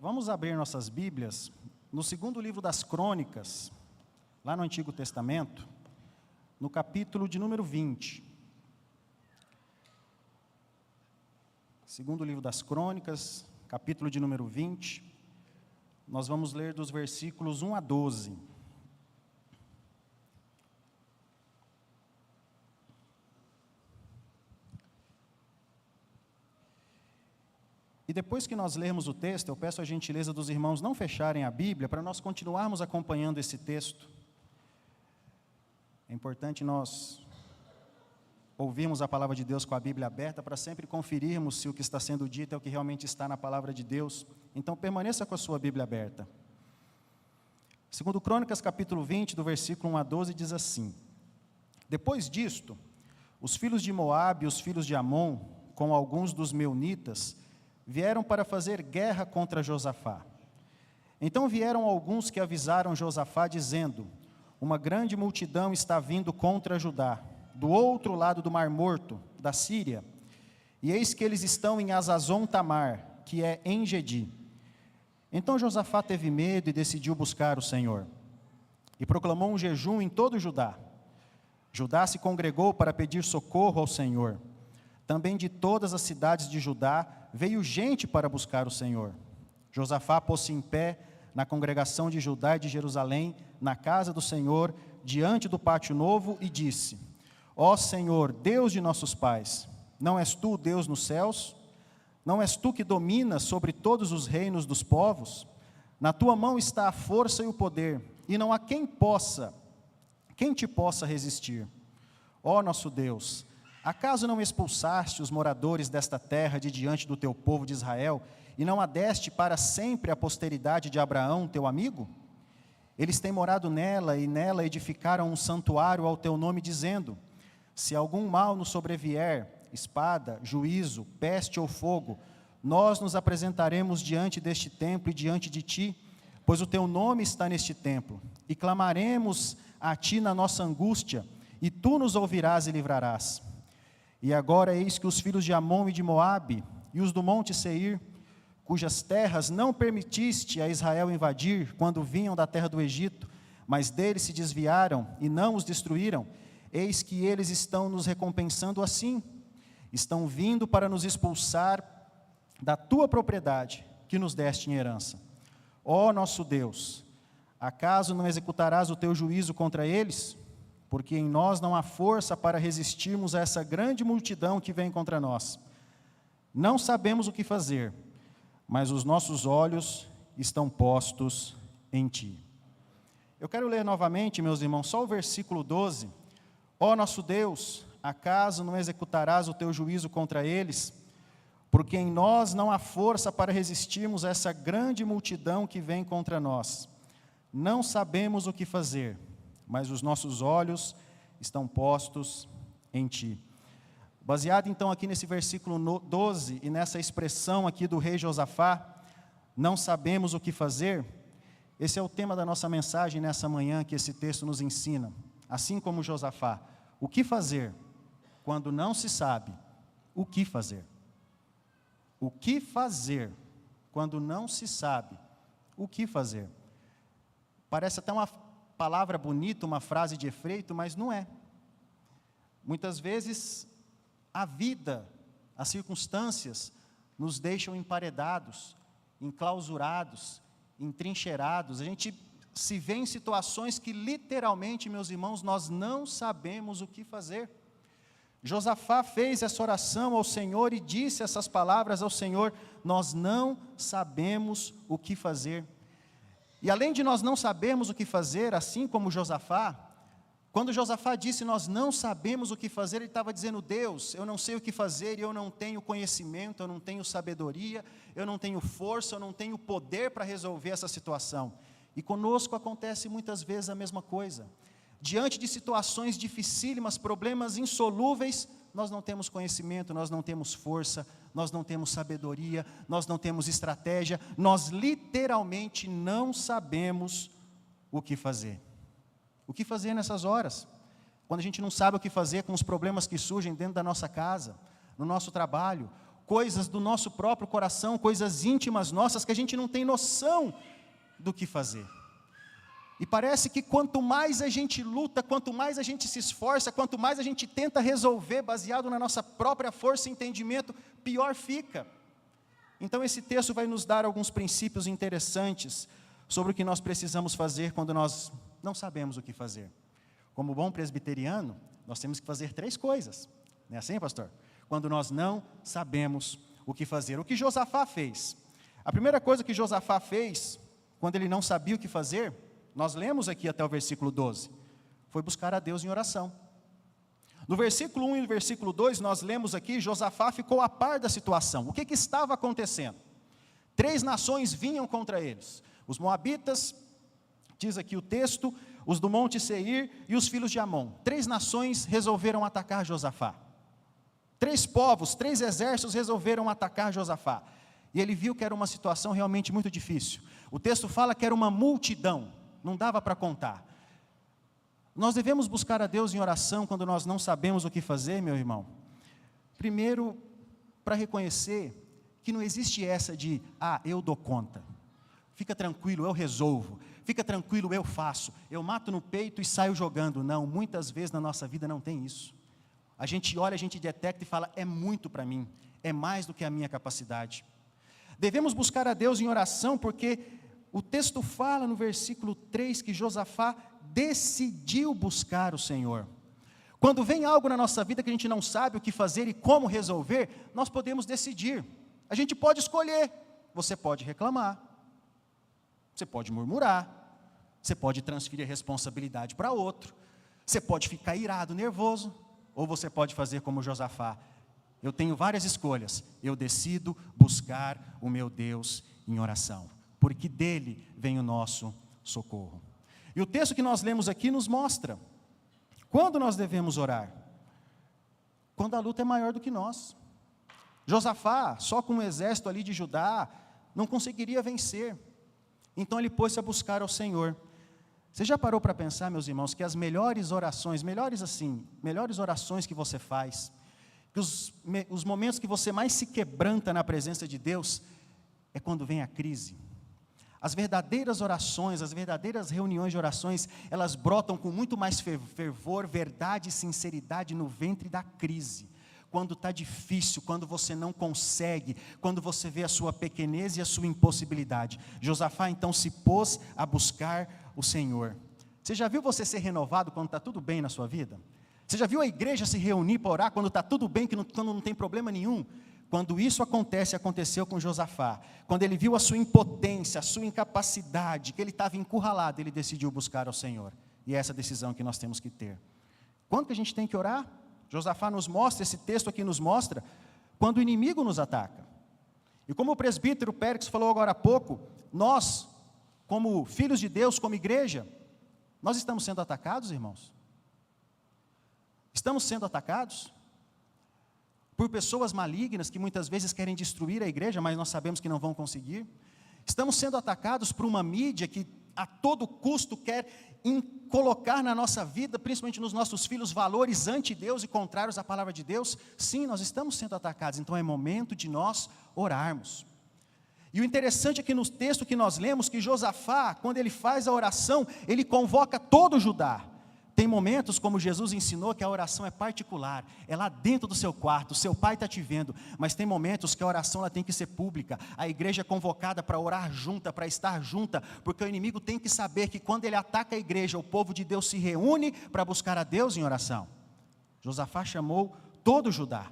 Vamos abrir nossas Bíblias no segundo livro das Crônicas, lá no Antigo Testamento, no capítulo de número 20. Segundo livro das Crônicas, capítulo de número 20. Nós vamos ler dos versículos 1 a 12. E depois que nós lermos o texto, eu peço a gentileza dos irmãos não fecharem a Bíblia, para nós continuarmos acompanhando esse texto. É importante nós ouvirmos a palavra de Deus com a Bíblia aberta, para sempre conferirmos se o que está sendo dito é o que realmente está na palavra de Deus. Então permaneça com a sua Bíblia aberta. Segundo Crônicas, capítulo 20, do versículo 1 a 12, diz assim: Depois disto, os filhos de Moabe e os filhos de Amon, com alguns dos meunitas, vieram para fazer guerra contra Josafá. Então vieram alguns que avisaram Josafá, dizendo: Uma grande multidão está vindo contra Judá, do outro lado do Mar Morto, da Síria, e eis que eles estão em Hazazon Tamar, que é em Gedi. Então Josafá teve medo e decidiu buscar o Senhor, e proclamou um jejum em todo Judá. Judá se congregou para pedir socorro ao Senhor. Também de todas as cidades de Judá veio gente para buscar o Senhor. Josafá pôs-se em pé na congregação de Judá e de Jerusalém, na casa do Senhor, diante do pátio novo, e disse: Ó Senhor, Deus de nossos pais, não és tu o Deus nos céus? Não és tu que dominas sobre todos os reinos dos povos? Na tua mão está a força e o poder, e não há quem te possa resistir. Ó nosso Deus, acaso não expulsaste os moradores desta terra de diante do teu povo de Israel, e não a deste para sempre a posteridade de Abraão, teu amigo? Eles têm morado nela, e nela edificaram um santuário ao teu nome, dizendo: Se algum mal nos sobrevier, espada, juízo, peste ou fogo, nós nos apresentaremos diante deste templo e diante de ti, pois o teu nome está neste templo, e clamaremos a ti na nossa angústia, e tu nos ouvirás e livrarás. E agora eis que os filhos de Amon e de Moabe, e os do monte Seir, cujas terras não permitiste a Israel invadir, quando vinham da terra do Egito, mas deles se desviaram e não os destruíram, eis que eles estão nos recompensando assim, estão vindo para nos expulsar da tua propriedade, que nos deste em herança. Ó nosso Deus, acaso não executarás o teu juízo contra eles? Porque em nós não há força para resistirmos a essa grande multidão que vem contra nós. Não sabemos o que fazer, mas os nossos olhos estão postos em ti. Eu quero ler novamente, meus irmãos, só o versículo 12. Ó nosso Deus, acaso não executarás o teu juízo contra eles? Porque em nós não há força para resistirmos a essa grande multidão que vem contra nós. Não sabemos o que fazer, mas os nossos olhos estão postos em ti. Baseado então aqui nesse versículo 12 e nessa expressão aqui do rei Josafá, não sabemos o que fazer, esse é o tema da nossa mensagem nessa manhã que esse texto nos ensina. Assim como Josafá, o que fazer quando não se sabe o que fazer? O que fazer quando não se sabe o que fazer? Parece até uma palavra bonita, uma frase de efeito, mas não é. Muitas vezes a vida, as circunstâncias nos deixam emparedados, enclausurados, entrincheirados. A gente se vê em situações que literalmente, meus irmãos, nós não sabemos o que fazer. Josafá fez essa oração ao Senhor e disse essas palavras ao Senhor: nós não sabemos o que fazer. E além de nós não sabermos o que fazer, assim como Josafá, quando Josafá disse nós não sabemos o que fazer, ele estava dizendo: Deus, eu não sei o que fazer, e eu não tenho conhecimento, eu não tenho sabedoria, eu não tenho força, eu não tenho poder para resolver essa situação. E conosco acontece muitas vezes a mesma coisa. Diante de situações dificílimas, problemas insolúveis, nós não temos conhecimento, nós não temos força, nós não temos sabedoria, nós não temos estratégia, nós literalmente não sabemos o que fazer. O que fazer nessas horas? Quando a gente não sabe o que fazer com os problemas que surgem dentro da nossa casa, no nosso trabalho, coisas do nosso próprio coração, coisas íntimas nossas, que a gente não tem noção do que fazer. E parece que quanto mais a gente luta, quanto mais a gente se esforça, quanto mais a gente tenta resolver, baseado na nossa própria força e entendimento, pior fica. Então esse texto vai nos dar alguns princípios interessantes sobre o que nós precisamos fazer quando nós não sabemos o que fazer. Como bom presbiteriano, nós temos que fazer 3 coisas. Não é assim, pastor? Quando nós não sabemos o que fazer. O que Josafá fez? A primeira coisa que Josafá fez, quando ele não sabia o que fazer, nós lemos aqui até o versículo 12, foi buscar a Deus em oração. No versículo 1 e no versículo 2, nós lemos aqui, Josafá ficou a par da situação. O que estava acontecendo? 3 nações vinham contra eles. Os moabitas, diz aqui o texto, os do monte Seir e os filhos de Amon. 3 nações resolveram atacar Josafá. 3 povos, 3 exércitos resolveram atacar Josafá. E ele viu que era uma situação realmente muito difícil. O texto fala que era uma multidão, não dava para contar. Nós devemos buscar a Deus em oração quando nós não sabemos o que fazer, meu irmão. Primeiro, para reconhecer que não existe essa de, eu dou conta. Fica tranquilo, eu resolvo. Fica tranquilo, eu faço. Eu mato no peito e saio jogando. Não, muitas vezes na nossa vida não tem isso. A gente olha, a gente detecta e fala, é muito para mim. É mais do que a minha capacidade. Devemos buscar a Deus em oração porque o texto fala no versículo 3 que Josafá decidiu buscar o Senhor. Quando vem algo na nossa vida que a gente não sabe o que fazer e como resolver, nós podemos decidir. A gente pode escolher. Você pode reclamar. Você pode murmurar. Você pode transferir a responsabilidade para outro. Você pode ficar irado, nervoso. Ou você pode fazer como Josafá. Eu tenho várias escolhas. Eu decido buscar o meu Deus em oração. Porque dele vem o nosso socorro. E o texto que nós lemos aqui nos mostra quando nós devemos orar. Quando a luta é maior do que nós. Josafá, só com um exército ali de Judá, não conseguiria vencer. Então ele pôs-se a buscar ao Senhor. Você já parou para pensar, meus irmãos, que as melhores orações, melhores orações que você faz, que os momentos que você mais se quebranta na presença de Deus, é quando vem a crise. As verdadeiras orações, as verdadeiras reuniões de orações, elas brotam com muito mais fervor, verdade e sinceridade no ventre da crise. Quando está difícil, quando você não consegue, quando você vê a sua pequenez e a sua impossibilidade. Josafá então se pôs a buscar o Senhor. Você já viu você ser renovado quando está tudo bem na sua vida? Você já viu a igreja se reunir para orar quando está tudo bem, quando não tem problema nenhum? Quando isso aconteceu com Josafá, quando ele viu a sua impotência, a sua incapacidade, que ele estava encurralado, ele decidiu buscar ao Senhor. E é essa decisão que nós temos que ter. Quando que a gente tem que orar? Josafá nos mostra, esse texto aqui nos mostra, quando o inimigo nos ataca. E como o presbítero Pérez falou agora há pouco, nós, como filhos de Deus, como igreja, nós estamos sendo atacados, irmãos? Estamos sendo atacados? Por pessoas malignas que muitas vezes querem destruir a igreja, mas nós sabemos que não vão conseguir. Estamos sendo atacados por uma mídia que a todo custo quer colocar na nossa vida, principalmente nos nossos filhos, valores anti-Deus e contrários à palavra de Deus. Sim, nós estamos sendo atacados, então é momento de nós orarmos. E o interessante é que no texto que nós lemos, que Josafá, quando ele faz a oração, ele convoca todo Judá. Tem momentos, como Jesus ensinou, que a oração é particular, é lá dentro do seu quarto, o seu pai está te vendo, mas tem momentos que a oração ela tem que ser pública, a igreja é convocada para orar junta, para estar junta, porque o inimigo tem que saber que quando ele ataca a igreja, o povo de Deus se reúne para buscar a Deus em oração. Josafá chamou todo Judá.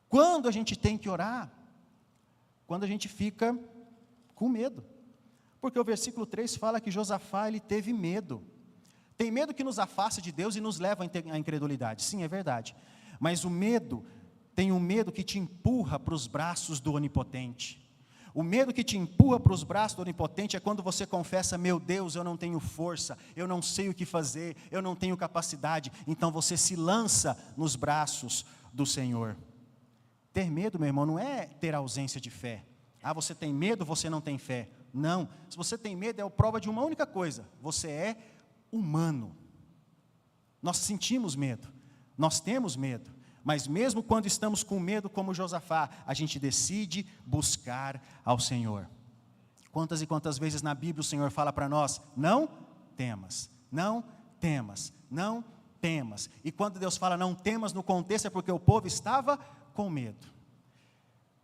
Quando a gente tem que orar? Quando a gente fica com medo, porque o versículo 3 fala que Josafá ele teve medo. Tem medo que nos afasta de Deus e nos leva à incredulidade. Sim, é verdade. Mas o medo, tem um medo que te empurra para os braços do Onipotente. O medo que te empurra para os braços do Onipotente é quando você confessa, meu Deus, eu não tenho força, eu não sei o que fazer, eu não tenho capacidade. Então você se lança nos braços do Senhor. Ter medo, meu irmão, não é ter ausência de fé. Você tem medo, você não tem fé. Não, se você tem medo é a prova de uma única coisa, você é humano. Nós sentimos medo, nós temos medo, Mas mesmo quando estamos com medo, como Josafá, a gente decide buscar ao Senhor. Quantas e quantas vezes na Bíblia o Senhor fala para nós: não temas, não temas, não temas. E quando Deus fala não temas, no contexto é porque o povo estava com medo.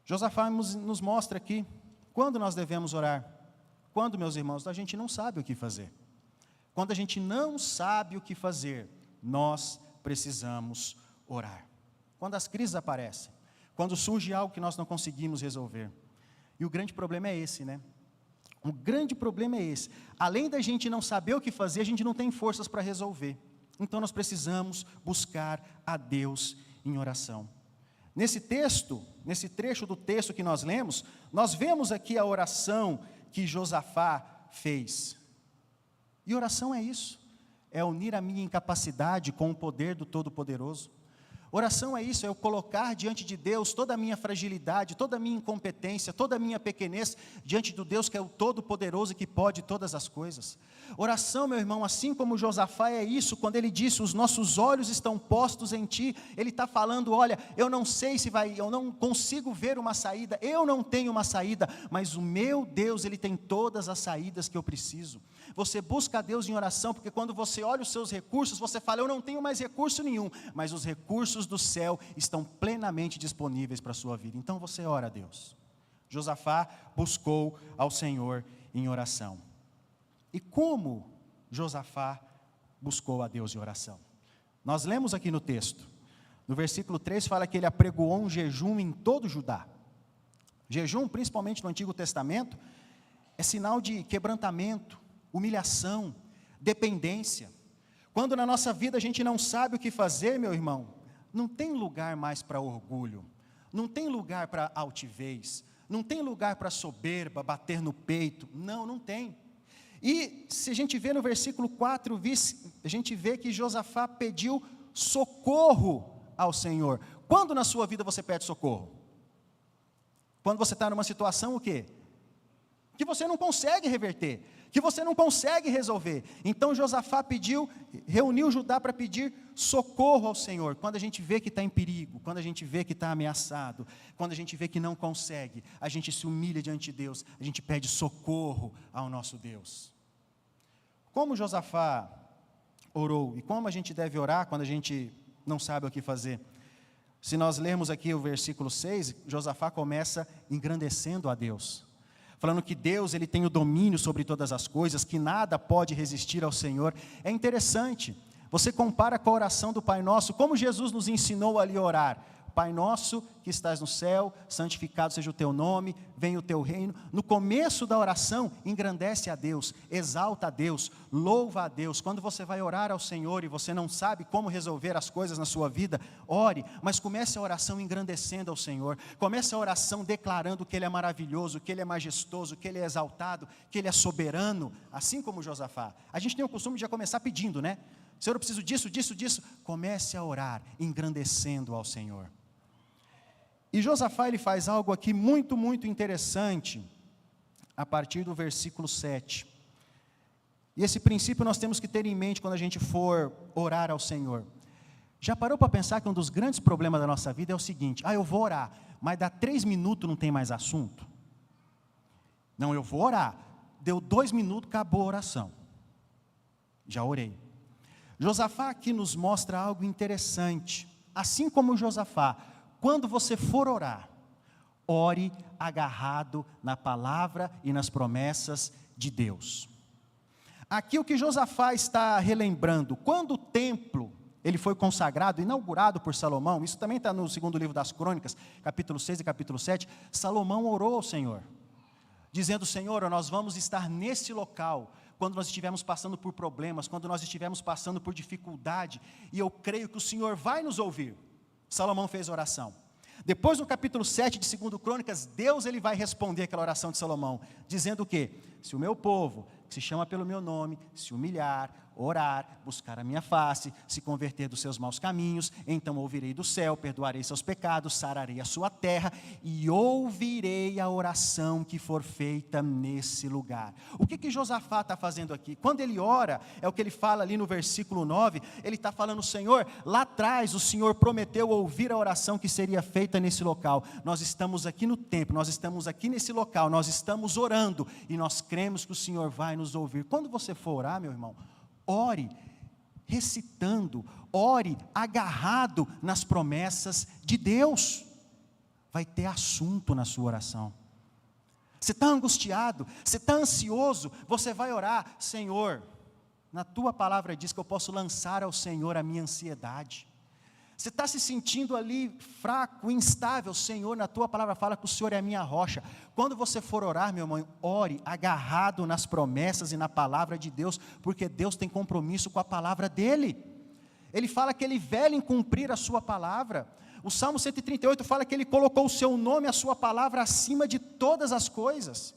Josafá nos mostra aqui quando nós devemos orar. Quando, meus irmãos, a gente não sabe o que fazer. Quando a gente não sabe o que fazer, nós precisamos orar. Quando as crises aparecem, quando surge algo que nós não conseguimos resolver. E o grande problema é esse, né? O grande problema é esse. Além da gente não saber o que fazer, a gente não tem forças para resolver. Então nós precisamos buscar a Deus em oração. Nesse texto, nesse trecho do texto que nós lemos, nós vemos aqui a oração que Josafá fez. E oração é isso, é unir a minha incapacidade com o poder do Todo-Poderoso. Oração é isso, é eu colocar diante de Deus toda a minha fragilidade, toda a minha incompetência, toda a minha pequenez, diante do Deus que é o Todo-Poderoso e que pode todas as coisas. Oração, meu irmão, assim como Josafá é isso, quando ele disse, os nossos olhos estão postos em ti, ele está falando, olha, eu não sei se vai, eu não consigo ver uma saída, eu não tenho uma saída, mas o meu Deus, ele tem todas as saídas que eu preciso. Você busca a Deus em oração, porque quando você olha os seus recursos, você fala, eu não tenho mais recurso nenhum, mas os recursos do céu estão plenamente disponíveis para a sua vida. Então você ora a Deus. Josafá buscou ao Senhor em oração. E como Josafá buscou a Deus em oração? Nós lemos aqui no texto, no versículo 3 fala que ele apregoou um jejum em todo Judá. Jejum, principalmente no Antigo Testamento, é sinal de quebrantamento, humilhação, dependência. Quando na nossa vida a gente não sabe o que fazer, meu irmão, não tem lugar mais para orgulho, não tem lugar para altivez, não tem lugar para soberba, bater no peito, não tem. E se a gente vê no versículo 4, a gente vê que Josafá pediu socorro ao Senhor. Quando na sua vida você pede socorro? Quando você está numa situação o quê? Que você não consegue reverter, que você não consegue resolver. Então Josafá reuniu Judá para pedir socorro ao Senhor. Quando a gente vê que está em perigo, quando a gente vê que está ameaçado, quando a gente vê que não consegue, a gente se humilha diante de Deus, a gente pede socorro ao nosso Deus. Como Josafá orou, e como a gente deve orar quando a gente não sabe o que fazer? Se nós lermos aqui o versículo 6, Josafá começa engrandecendo a Deus, falando que Deus ele tem o domínio sobre todas as coisas, que nada pode resistir ao Senhor. É interessante, você compara com a oração do Pai Nosso, como Jesus nos ensinou ali a orar. Pai nosso que estás no céu, santificado seja o teu nome, venha o teu reino. No começo da oração, engrandece a Deus, exalta a Deus, louva a Deus. Quando você vai orar ao Senhor e você não sabe como resolver as coisas na sua vida, ore, mas comece a oração engrandecendo ao Senhor. Comece a oração declarando que Ele é maravilhoso, que Ele é majestoso, que Ele é exaltado, que Ele é soberano, assim como Josafá. A gente tem o costume de já começar pedindo, né? Senhor, eu preciso disso. Comece a orar, engrandecendo ao Senhor. E Josafá ele faz algo aqui muito, muito interessante, a partir do versículo 7. E esse princípio nós temos que ter em mente quando a gente for orar ao Senhor. Já parou para pensar que um dos grandes problemas da nossa vida é o seguinte: eu vou orar, mas dá 3 minutos não tem mais assunto? Não, eu vou orar, deu 2 minutos, acabou a oração. Já orei. Josafá aqui nos mostra algo interessante. Assim como Josafá, quando você for orar, ore agarrado na palavra e nas promessas de Deus. Aqui o que Josafá está relembrando, quando o templo ele foi consagrado, inaugurado por Salomão, isso também está no segundo livro das Crônicas, capítulo 6 e capítulo 7, Salomão orou ao Senhor, dizendo: Senhor, nós vamos estar nesse local, quando nós estivermos passando por problemas, quando nós estivermos passando por dificuldade, e eu creio que o Senhor vai nos ouvir. Salomão fez oração. Depois no capítulo 7 de 2 Crônicas, Deus ele vai responder aquela oração de Salomão, dizendo o quê? Se o meu povo, que se chama pelo meu nome, se humilhar, orar, buscar a minha face, se converter dos seus maus caminhos, então ouvirei do céu, perdoarei seus pecados, sararei a sua terra e ouvirei a oração que for feita nesse lugar. O que Josafá está fazendo aqui? Quando ele ora, é o que ele fala ali no versículo 9, ele está falando: Senhor, lá atrás o Senhor prometeu ouvir a oração que seria feita nesse local. Nós estamos aqui no templo, nós estamos aqui nesse local, nós estamos orando e nós cremos que o Senhor vai nos ouvir. Quando você for orar, meu irmão, ore recitando, ore agarrado nas promessas de Deus. Vai ter assunto na sua oração. Você está angustiado, você está ansioso, você vai orar: Senhor, na tua palavra diz que eu posso lançar ao Senhor a minha ansiedade. Você está se sentindo ali fraco, instável: Senhor, na tua palavra fala que o Senhor é a minha rocha. Quando você for orar, meu irmão, ore agarrado nas promessas e na palavra de Deus, porque Deus tem compromisso com a palavra dEle. Ele fala que Ele vela em cumprir a sua palavra. O Salmo 138 fala que Ele colocou o seu nome, a sua palavra, acima de todas as coisas.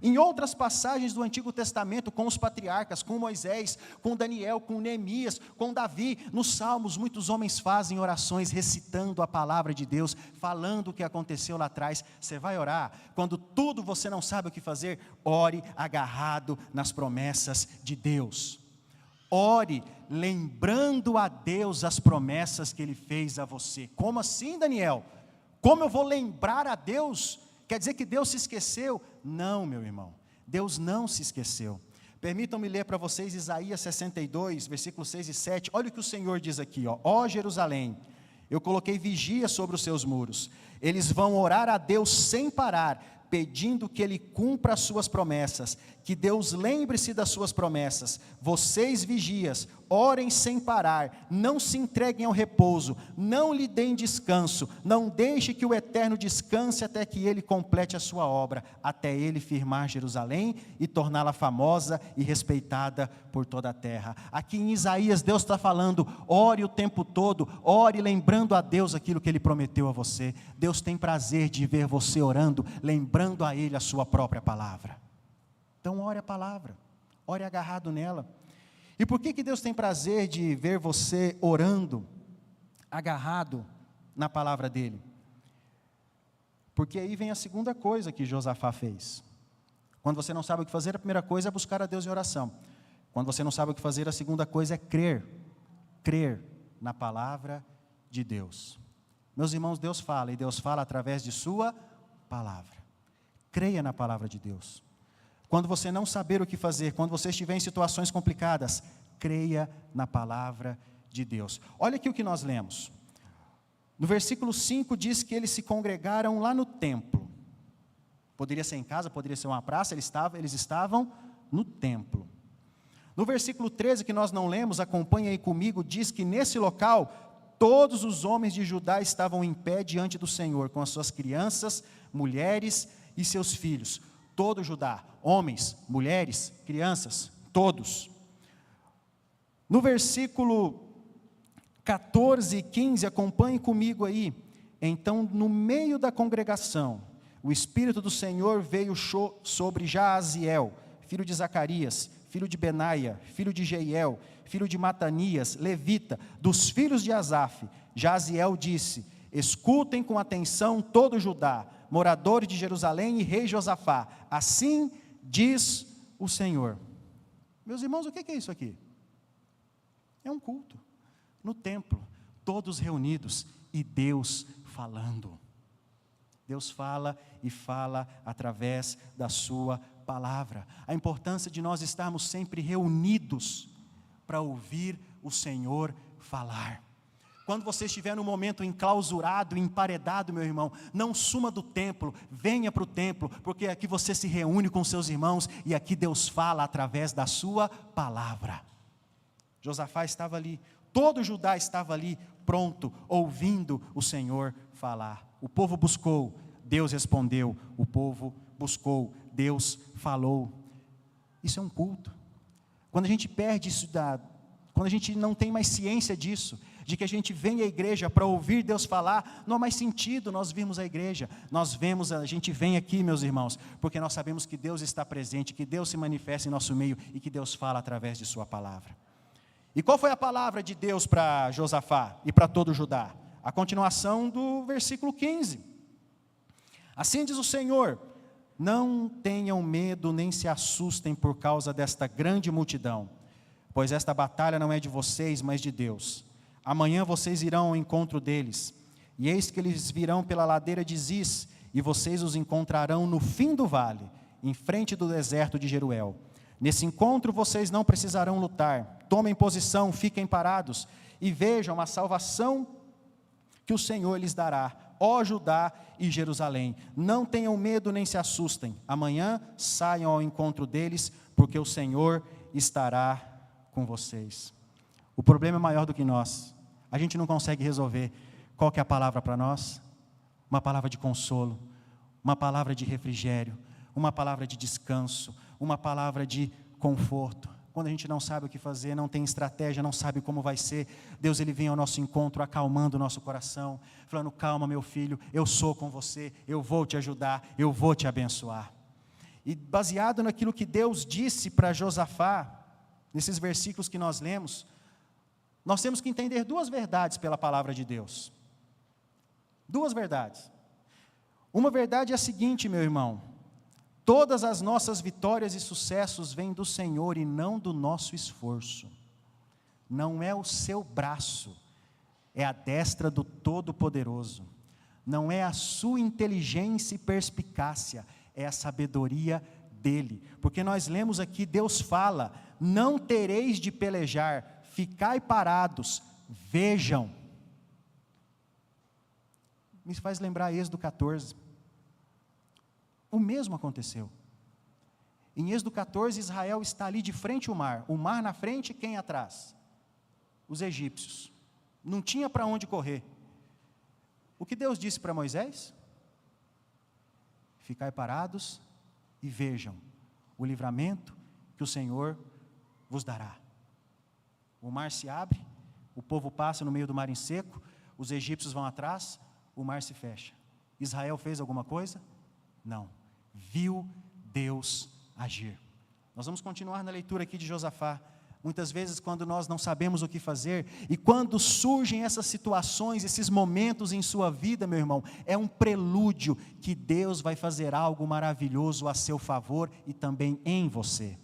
Em outras passagens do Antigo Testamento, com os patriarcas, com Moisés, com Daniel, com Neemias, com Davi, nos Salmos, muitos homens fazem orações recitando a palavra de Deus, falando o que aconteceu lá atrás. Você vai orar, quando tudo você não sabe o que fazer, ore agarrado nas promessas de Deus. Ore lembrando a Deus as promessas que Ele fez a você. Como assim, Daniel? Como eu vou lembrar a Deus? Quer dizer que Deus se esqueceu? Não, meu irmão, Deus não se esqueceu. Permitam-me ler para vocês Isaías 62, versículos 6 e 7, olha o que o Senhor diz aqui: ó Jerusalém, eu coloquei vigia sobre os seus muros, eles vão orar a Deus sem parar, pedindo que Ele cumpra as suas promessas, que Deus lembre-se das suas promessas. Vocês vigias, orem sem parar, não se entreguem ao repouso, não lhe deem descanso, não deixe que o Eterno descanse até que Ele complete a sua obra, até Ele firmar Jerusalém e torná-la famosa e respeitada por toda a terra. Aqui em Isaías, Deus está falando: ore o tempo todo, ore lembrando a Deus aquilo que Ele prometeu a você. Deus tem prazer de ver você orando, lembrando a Ele a sua própria palavra. Então ore a palavra, ore agarrado nela. E por que Deus tem prazer de ver você orando, agarrado na palavra dEle? Porque aí vem a segunda coisa que Josafá fez. Quando você não sabe o que fazer, a primeira coisa é buscar a Deus em oração. Quando você não sabe o que fazer, a segunda coisa é crer na palavra de Deus. Meus irmãos, Deus fala, e Deus fala através de sua palavra. Creia na palavra de Deus. Quando você não saber o que fazer, quando você estiver em situações complicadas, creia na palavra de Deus. Olha aqui o que nós lemos. No versículo 5 diz que eles se congregaram lá no templo. Poderia ser em casa, poderia ser uma praça, eles estavam no templo. No versículo 13, que nós não lemos, acompanha aí comigo, diz que nesse local, todos os homens de Judá estavam em pé diante do Senhor, com as suas crianças, mulheres e seus filhos. Todo Judá, homens, mulheres, crianças, todos. No versículo 14 e 15, acompanhe comigo aí. Então, no meio da congregação, o Espírito do Senhor veio sobre Jaaziel, filho de Zacarias, filho de Benaia, filho de Jeiel, filho de Matanias, levita, dos filhos de Asaf. Jaaziel disse: escutem com atenção todo Judá, moradores de Jerusalém e rei Josafá, assim diz o Senhor. Meus irmãos, o que é isso aqui? É um culto, no templo, todos reunidos e Deus falando. Deus fala e fala através da sua palavra. A importância de nós estarmos sempre reunidos para ouvir o Senhor falar. Quando você estiver num momento enclausurado, emparedado, meu irmão, não suma do templo, venha para o templo, porque aqui você se reúne com seus irmãos e aqui Deus fala através da sua palavra. Josafá estava ali, todo Judá estava ali, pronto, ouvindo o Senhor falar. O povo buscou, Deus respondeu. O povo buscou, Deus falou. Isso é um culto. Quando a gente perde isso, quando a gente não tem mais ciência disso, de que a gente vem à igreja para ouvir Deus falar, não há mais sentido nós virmos à igreja. A gente vem aqui, meus irmãos, porque nós sabemos que Deus está presente, que Deus se manifesta em nosso meio e que Deus fala através de sua palavra. E qual foi a palavra de Deus para Josafá e para todo Judá? A continuação do versículo 15. Assim diz o Senhor: não tenham medo nem se assustem por causa desta grande multidão, pois esta batalha não é de vocês, mas de Deus. Amanhã vocês irão ao encontro deles, e eis que eles virão pela ladeira de Ziz, e vocês os encontrarão no fim do vale, em frente do deserto de Jeruel. Nesse encontro vocês não precisarão lutar. Tomem posição, fiquem parados, e vejam a salvação que o Senhor lhes dará, ó Judá e Jerusalém. Não tenham medo nem se assustem. Amanhã saiam ao encontro deles, porque o Senhor estará com vocês. O problema é maior do que nós. A gente não consegue resolver. Qual que é a palavra para nós? Uma palavra de consolo, uma palavra de refrigério, uma palavra de descanso, uma palavra de conforto. Quando a gente não sabe o que fazer, não tem estratégia, não sabe como vai ser, Deus ele vem ao nosso encontro, acalmando o nosso coração, falando: calma meu filho, eu sou com você, eu vou te ajudar, eu vou te abençoar. E baseado naquilo que Deus disse para Josafá, nesses versículos que nós lemos, nós temos que entender duas verdades pela palavra de Deus. Duas verdades. Uma verdade é a seguinte, meu irmão: todas as nossas vitórias e sucessos vêm do Senhor e não do nosso esforço. Não é o seu braço, é a destra do Todo-Poderoso. Não é a sua inteligência e perspicácia, é a sabedoria dele. Porque nós lemos aqui, Deus fala: não tereis de pelejar, ficai parados, vejam. Me faz lembrar Êxodo 14. O mesmo aconteceu. Em Êxodo 14, Israel está ali de frente ao mar. O mar na frente, quem atrás? Os egípcios. Não tinha para onde correr. O que Deus disse para Moisés? Ficai parados e vejam o livramento que o Senhor vos dará. O mar se abre, o povo passa no meio do mar em seco, os egípcios vão atrás, o mar se fecha. Israel fez alguma coisa? Não. Viu Deus agir. Nós vamos continuar na leitura aqui de Josafá. Muitas vezes, quando nós não sabemos o que fazer, e quando surgem essas situações, esses momentos em sua vida, meu irmão, é um prelúdio que Deus vai fazer algo maravilhoso a seu favor e também em você.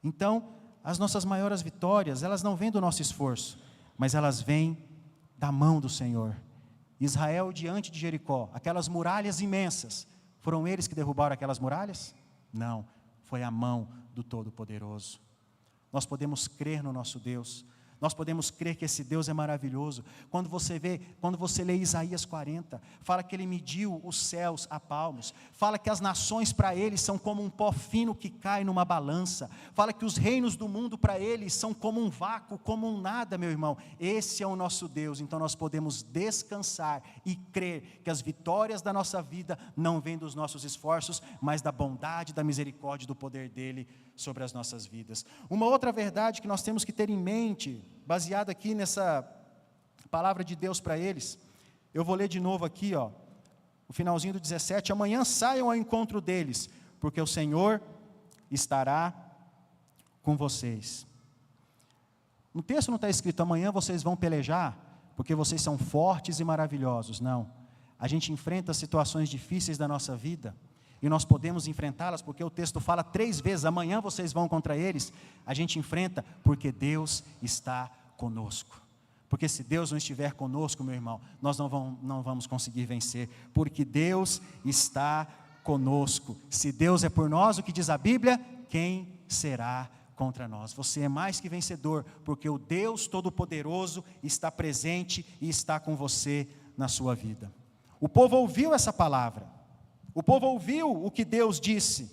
Então, as nossas maiores vitórias, elas não vêm do nosso esforço, mas elas vêm da mão do Senhor. Israel diante de Jericó, aquelas muralhas imensas, foram eles que derrubaram aquelas muralhas? Não, foi a mão do Todo-Poderoso. Nós podemos crer no nosso Deus, nós podemos crer que esse Deus é maravilhoso. Quando você lê Isaías 40, fala que ele mediu os céus a palmos, fala que as nações para ele são como um pó fino que cai numa balança, fala que os reinos do mundo para ele são como um vácuo, como um nada, meu irmão. Esse é o nosso Deus. Então nós podemos descansar e crer que as vitórias da nossa vida não vêm dos nossos esforços, mas da bondade, da misericórdia e do poder dele sobre as nossas vidas. Uma outra verdade que nós temos que ter em mente, baseada aqui nessa palavra de Deus para eles, eu vou ler de novo aqui, o finalzinho do 17: amanhã saiam ao encontro deles, porque o Senhor estará com vocês. No texto não está escrito: amanhã vocês vão pelejar, porque vocês são fortes e maravilhosos. Não, a gente enfrenta situações difíceis da nossa vida, e nós podemos enfrentá-las, porque o texto fala 3 vezes: amanhã vocês vão contra eles. A gente enfrenta porque Deus está conosco. Porque se Deus não estiver conosco, meu irmão, nós não vamos conseguir vencer, porque Deus está conosco. Se Deus é por nós, o que diz a Bíblia? Quem será contra nós? Você é mais que vencedor, porque o Deus Todo-Poderoso está presente e está com você na sua vida. O povo ouviu essa palavra. O povo ouviu o que Deus disse.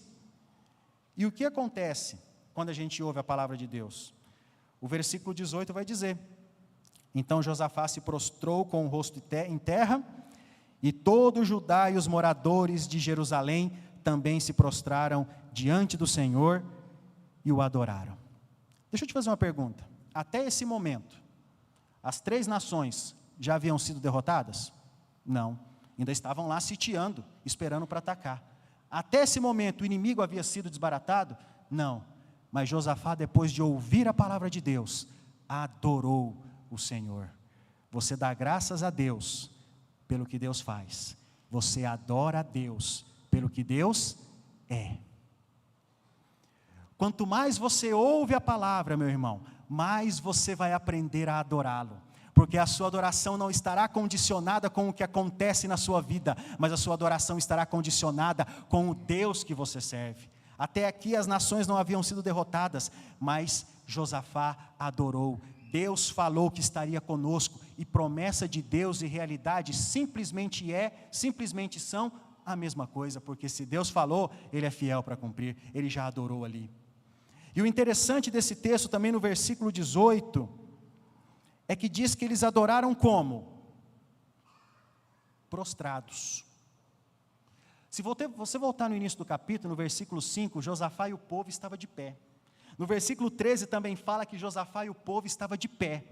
E o que acontece quando a gente ouve a palavra de Deus? O versículo 18 vai dizer: então Josafá se prostrou com o rosto em terra, e todo Judá e os moradores de Jerusalém também se prostraram diante do Senhor e o adoraram. Deixa eu te fazer uma pergunta. Até esse momento, as 3 nações já haviam sido derrotadas? Não. Ainda estavam lá sitiando, esperando para atacar. Até esse momento o inimigo havia sido desbaratado? Não. Mas Josafá, depois de ouvir a palavra de Deus, adorou o Senhor. Você dá graças a Deus pelo que Deus faz. Você adora a Deus pelo que Deus é. Quanto mais você ouve a palavra, meu irmão, mais você vai aprender a adorá-lo. Porque a sua adoração não estará condicionada com o que acontece na sua vida, mas a sua adoração estará condicionada com o Deus que você serve. Até aqui as nações não haviam sido derrotadas, mas Josafá adorou. Deus falou que estaria conosco, e promessa de Deus e realidade simplesmente são a mesma coisa, porque se Deus falou, Ele é fiel para cumprir. Ele já adorou ali. E o interessante desse texto também no versículo 18, é que diz que eles adoraram como? Prostrados. Se você voltar no início do capítulo, no versículo 5, Josafá e o povo estavam de pé. No versículo 13 também fala que Josafá e o povo estavam de pé.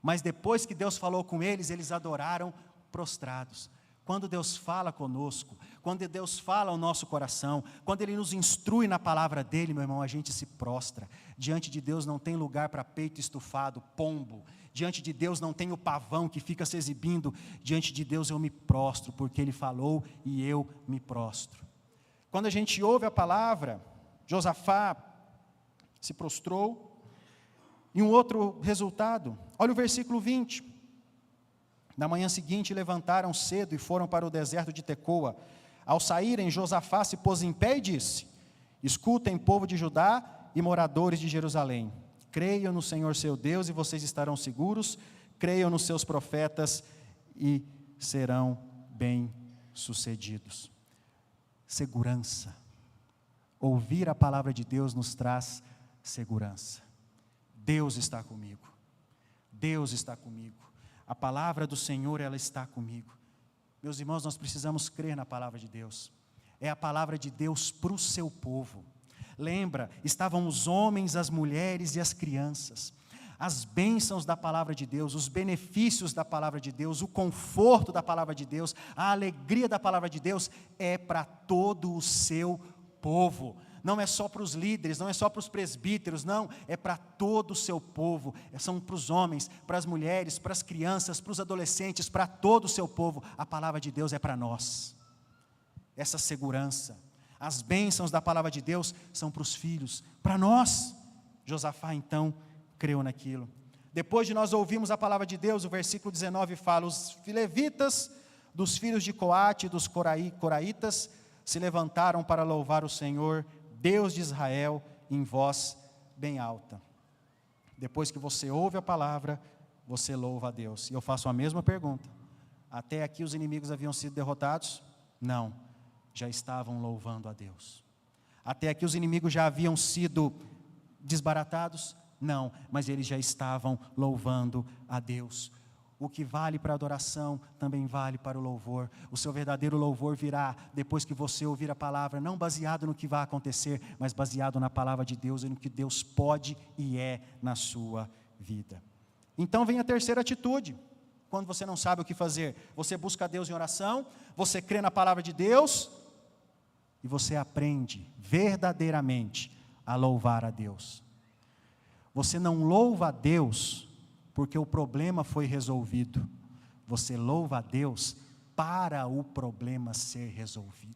Mas depois que Deus falou com eles, eles adoraram prostrados. Quando Deus fala conosco, quando Deus fala ao nosso coração, quando Ele nos instrui na palavra dEle, meu irmão, a gente se prostra. Diante de Deus não tem lugar para peito estufado, pombo. Diante de Deus não tem o pavão que fica se exibindo. Diante de Deus eu me prostro, porque Ele falou e eu me prostro. Quando a gente ouve a palavra, Josafá se prostrou. E um outro resultado, olha o versículo 20. Na manhã seguinte levantaram cedo e foram para o deserto de Tecoa. Ao saírem, Josafá se pôs em pé e disse: escutem, povo de Judá e moradores de Jerusalém, creiam no Senhor seu Deus e vocês estarão seguros, creiam nos seus profetas e serão bem-sucedidos. Segurança. Ouvir a palavra de Deus nos traz segurança. Deus está comigo. Deus está comigo. A palavra do Senhor, ela está comigo. Meus irmãos, nós precisamos crer na palavra de Deus. É a palavra de Deus para o seu povo. Lembra, estavam os homens, as mulheres e as crianças. As bênçãos da palavra de Deus, os benefícios da palavra de Deus, o conforto da palavra de Deus, a alegria da palavra de Deus, é para todo o seu povo. Não é só para os líderes, não é só para os presbíteros, não, é para todo o seu povo. São para os homens, para as mulheres, para as crianças, para os adolescentes, para todo o seu povo. A palavra de Deus é para nós. Essa segurança, as bênçãos da palavra de Deus são para os filhos, para nós. Josafá então creu naquilo. Depois de nós ouvirmos a palavra de Deus, o versículo 19 fala: os levitas dos filhos de Coate e dos coraitas se levantaram para louvar o Senhor, Deus de Israel, em voz bem alta. Depois que você ouve a palavra, você louva a Deus. E eu faço a mesma pergunta: até aqui os inimigos haviam sido derrotados? Não, já estavam louvando a Deus. Até aqui os inimigos já haviam sido desbaratados? Não, mas eles já estavam louvando a Deus. O que vale para a adoração, também vale para o louvor. O seu verdadeiro louvor virá depois que você ouvir a palavra, não baseado no que vai acontecer, mas baseado na palavra de Deus e no que Deus pode e é na sua vida. Então vem a terceira atitude. Quando você não sabe o que fazer, você busca a Deus em oração, você crê na palavra de Deus, e você aprende verdadeiramente a louvar a Deus. Você não louva a Deus porque o problema foi resolvido. Você louva a Deus para o problema ser resolvido.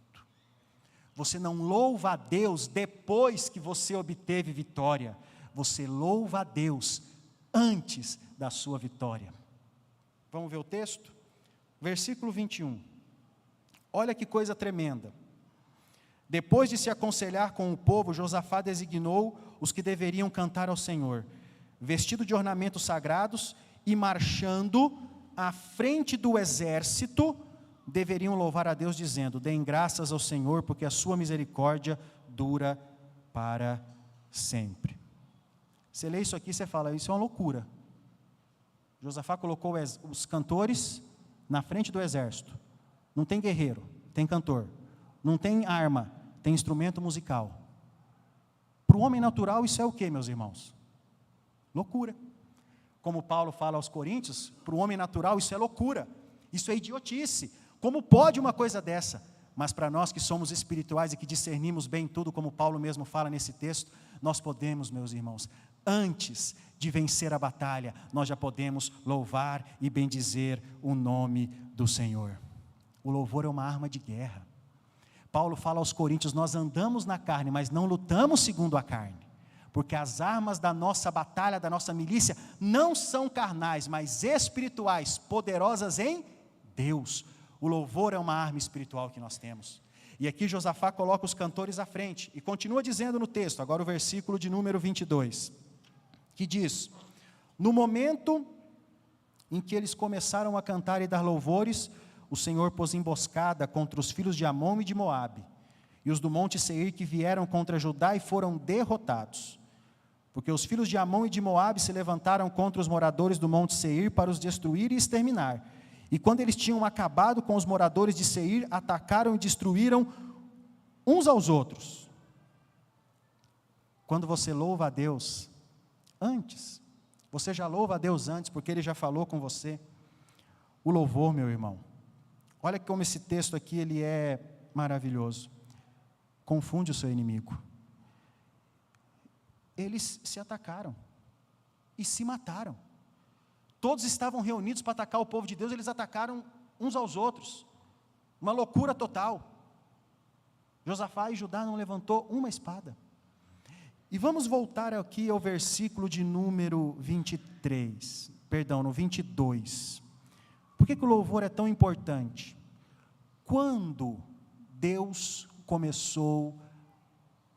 Você não louva a Deus depois que você obteve vitória. Você louva a Deus antes da sua vitória. Vamos ver o texto? Versículo 21. Olha que coisa tremenda. Depois de se aconselhar com o povo, Josafá designou os que deveriam cantar ao Senhor, vestido de ornamentos sagrados e marchando à frente do exército, deveriam louvar a Deus dizendo: deem graças ao Senhor, porque a sua misericórdia dura para sempre. Você lê isso aqui e você fala: isso é uma loucura. Josafá colocou os cantores na frente do exército. Não tem guerreiro, tem cantor. Não tem arma, tem instrumento musical. Para o homem natural isso é o que, meus irmãos? Loucura. Como Paulo fala aos Coríntios, para o homem natural isso é loucura, isso é idiotice. Como pode uma coisa dessa? Mas para nós que somos espirituais e que discernimos bem tudo, como Paulo mesmo fala nesse texto, nós podemos, meus irmãos, Antes de vencer a batalha, nós já podemos louvar e bendizer o nome do Senhor. O louvor é uma arma de guerra. Paulo fala aos Coríntios: nós andamos na carne, mas não lutamos segundo a carne. Porque as armas da nossa batalha, da nossa milícia, não são carnais, mas espirituais, poderosas em Deus. O louvor é uma arma espiritual que nós temos. E aqui Josafá coloca os cantores à frente, e continua dizendo no texto, agora o versículo de número 22, que diz: no momento em que eles começaram a cantar e dar louvores, o Senhor pôs emboscada contra os filhos de Amon e de Moabe, e os do monte Seir que vieram contra Judá e foram derrotados. Porque os filhos de Amon e de Moabe se levantaram contra os moradores do monte Seir para os destruir e exterminar. E quando eles tinham acabado com os moradores de Seir, atacaram e destruíram uns aos outros. Quando você louva a Deus antes, você já louva a Deus antes, porque Ele já falou com você. O louvor, meu irmão, olha como esse texto aqui, ele é maravilhoso. Confunde o seu inimigo. Eles se atacaram e se mataram. Todos estavam reunidos para atacar o povo de Deus, eles atacaram uns aos outros. Uma loucura total. Josafá e Judá não levantou uma espada. E vamos voltar aqui ao versículo de número 22. Por que o louvor é tão importante? Quando Deus começou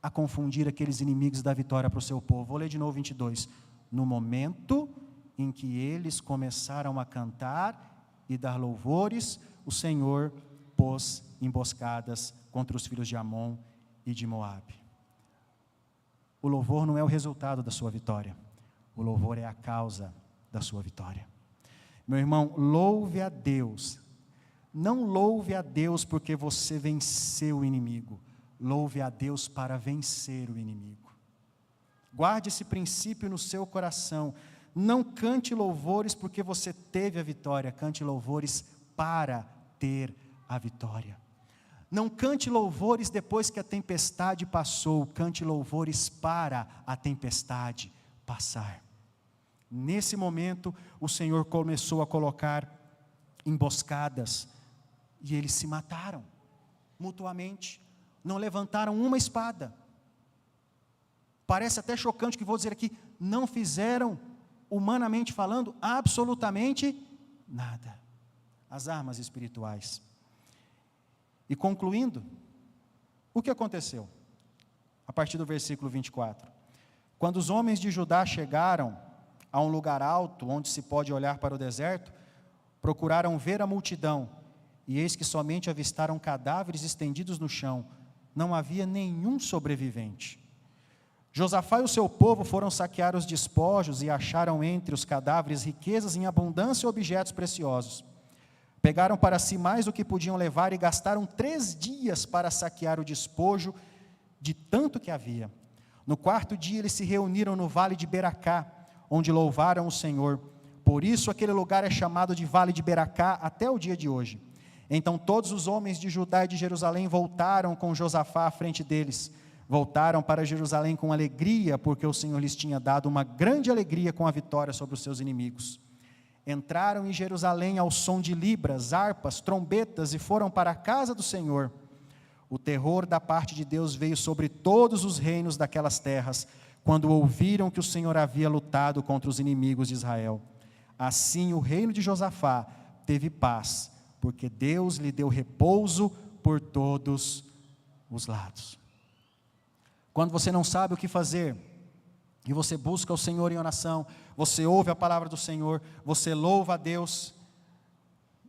a confundir aqueles inimigos da vitória para o seu povo. Vou ler de novo 22. No momento em que eles começaram a cantar e dar louvores, o Senhor pôs emboscadas contra os filhos de Amon e de Moabe. O louvor não é o resultado da sua vitória. O louvor é a causa da sua vitória. Meu irmão, louve a Deus. Não louve a Deus porque você venceu o inimigo. Louve a Deus para vencer o inimigo. Guarde esse princípio no seu coração. Não cante louvores porque você teve a vitória. Cante louvores para ter a vitória. Não cante louvores depois que a tempestade passou. Cante louvores para a tempestade passar. Nesse momento, o Senhor começou a colocar emboscadas. E eles se mataram mutuamente. Não levantaram uma espada. Parece até chocante o que vou dizer aqui. Não fizeram, humanamente falando, absolutamente nada. As armas espirituais. E concluindo, o que aconteceu? A partir do versículo 24. Quando os homens de Judá chegaram a um lugar alto, onde se pode olhar para o deserto, procuraram ver a multidão, e eis que somente avistaram cadáveres estendidos no chão. Não havia nenhum sobrevivente. Josafá e o seu povo foram saquear os despojos e acharam entre os cadáveres riquezas em abundância e objetos preciosos. Pegaram para si mais do que podiam levar e gastaram 3 dias para saquear o despojo de tanto que havia. No 4º dia eles se reuniram no vale de Beracá, onde louvaram o Senhor. Por isso aquele lugar é chamado de Vale de Beracá até o dia de hoje. Então todos os homens de Judá e de Jerusalém voltaram com Josafá à frente deles. Voltaram para Jerusalém com alegria, porque o Senhor lhes tinha dado uma grande alegria com a vitória sobre os seus inimigos. Entraram em Jerusalém ao som de libras, harpas, trombetas e foram para a casa do Senhor. O terror da parte de Deus veio sobre todos os reinos daquelas terras, quando ouviram que o Senhor havia lutado contra os inimigos de Israel. Assim o reino de Josafá teve paz, porque Deus lhe deu repouso por todos os lados. Quando você não sabe o que fazer, e você busca o Senhor em oração, você ouve a palavra do Senhor, você louva a Deus,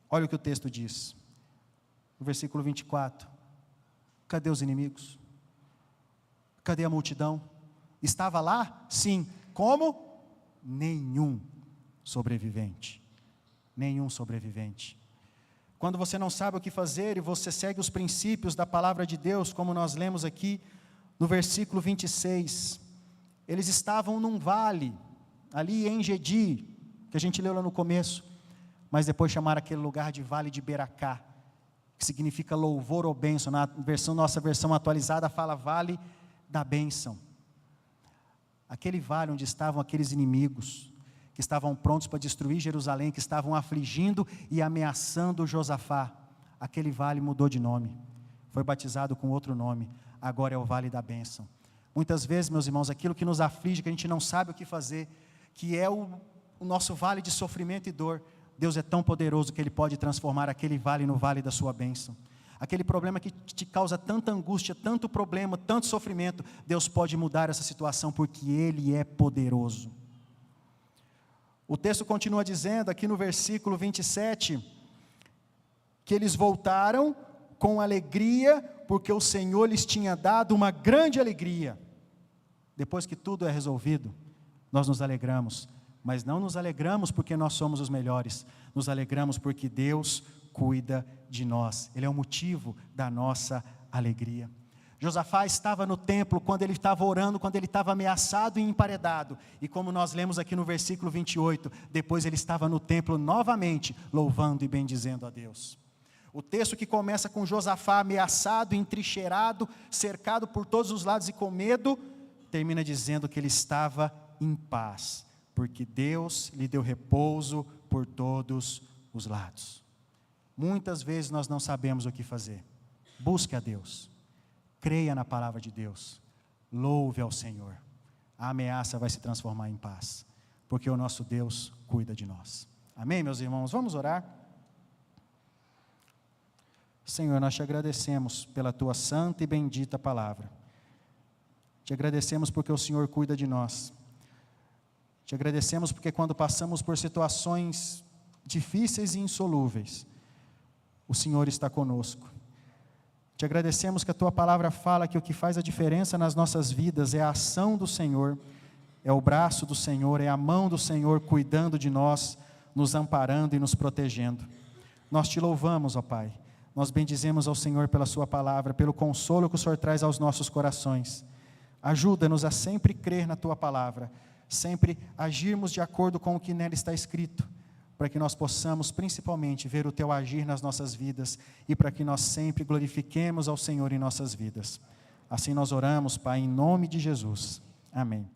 olha o que o texto diz, no versículo 24, cadê os inimigos? Cadê a multidão? Estava lá? Sim. Como? Nenhum sobrevivente. Nenhum sobrevivente. Quando você não sabe o que fazer e você segue os princípios da palavra de Deus, como nós lemos aqui no versículo 26, eles estavam num vale, ali em Engedi, que a gente leu lá no começo, mas depois chamaram aquele lugar de Vale de Beracá, que significa louvor ou bênção. Nossa versão atualizada fala Vale da Bênção. aquele vale onde estavam aqueles inimigos, que estavam prontos para destruir Jerusalém, que estavam afligindo e ameaçando Josafá, aquele vale mudou de nome, foi batizado com outro nome, agora é o vale da bênção. Muitas vezes, meus irmãos, aquilo que nos aflige, que a gente não sabe o que fazer, que é o nosso vale de sofrimento e dor, Deus é tão poderoso que Ele pode transformar aquele vale no vale da sua bênção. Aquele problema que te causa tanta angústia, tanto problema, tanto sofrimento, Deus pode mudar essa situação, porque Ele é poderoso. O texto continua dizendo, aqui no versículo 27, que eles voltaram com alegria, porque o Senhor lhes tinha dado uma grande alegria. Depois que tudo é resolvido, nós nos alegramos, mas não nos alegramos porque nós somos os melhores, nos alegramos porque Deus cuida de nós, Ele é o motivo da nossa alegria. Josafá estava no templo quando ele estava orando, quando ele estava ameaçado e emparedado, e como nós lemos aqui no versículo 28, depois ele estava no templo novamente, louvando e bendizendo a Deus. O texto que começa com Josafá ameaçado, entrincheirado, cercado por todos os lados e com medo, termina dizendo que ele estava em paz, porque Deus lhe deu repouso por todos os lados. Muitas vezes nós não sabemos o que fazer. Busque a Deus, creia na palavra de Deus, louve ao Senhor. A ameaça vai se transformar em paz, porque o nosso Deus cuida de nós. Amém, meus irmãos? Vamos orar? Senhor, nós te agradecemos pela tua santa e bendita palavra. Te agradecemos porque o Senhor cuida de nós. Te agradecemos porque quando passamos por situações difíceis e insolúveis, o Senhor está conosco. Te agradecemos que a tua palavra fala que o que faz a diferença nas nossas vidas é a ação do Senhor, é o braço do Senhor, é a mão do Senhor cuidando de nós, nos amparando e nos protegendo. Nós te louvamos, ó Pai. Nós bendizemos ao Senhor pela sua palavra, pelo consolo que o Senhor traz aos nossos corações. Ajuda-nos a sempre crer na tua palavra, sempre agirmos de acordo com o que nela está escrito, para que nós possamos principalmente ver o teu agir nas nossas vidas e para que nós sempre glorifiquemos ao Senhor em nossas vidas. Assim nós oramos, Pai, em nome de Jesus. Amém.